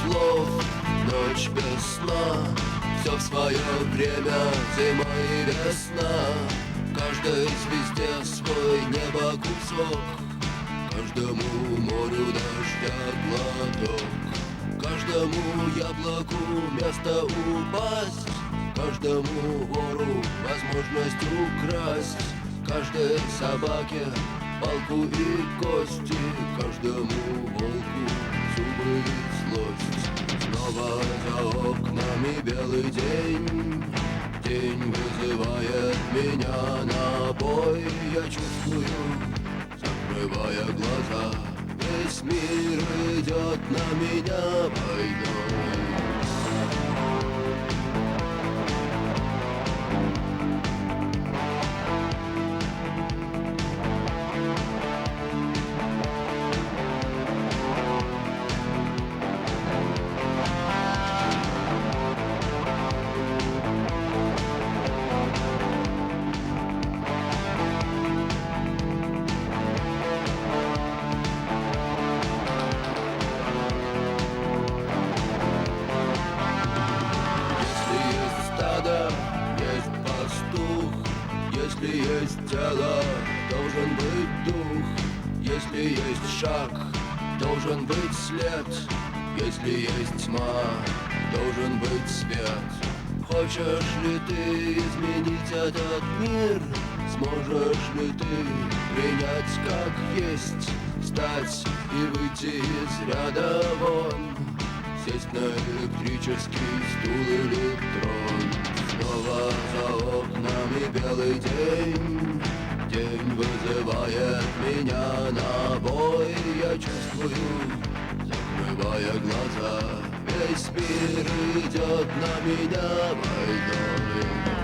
слов, ночь без сна. Все в свое время, зима и весна. Каждой звезде свой небо кусок, каждому морю дождя глоток, каждому яблоку место упасть, каждому вору возможность украсть, каждой собаке палку и кости, каждому волку зубы и злость. Снова за окнами белый день, день вызывает меня на бой. Я чувствую, закрывая глаза, весь мир идет на меня войной. Есть пастух, если есть тело, должен быть дух. Если есть шаг, должен быть след. Если есть тьма, должен быть свет. Хочешь ли ты изменить этот мир? Сможешь ли ты принять как есть? Встать и выйти из ряда вон, сесть на электрический стул или трон. Снова за окнами белый день, день вызывает меня на бой. Я чувствую, закрывая глаза, весь мир идет на меня войной.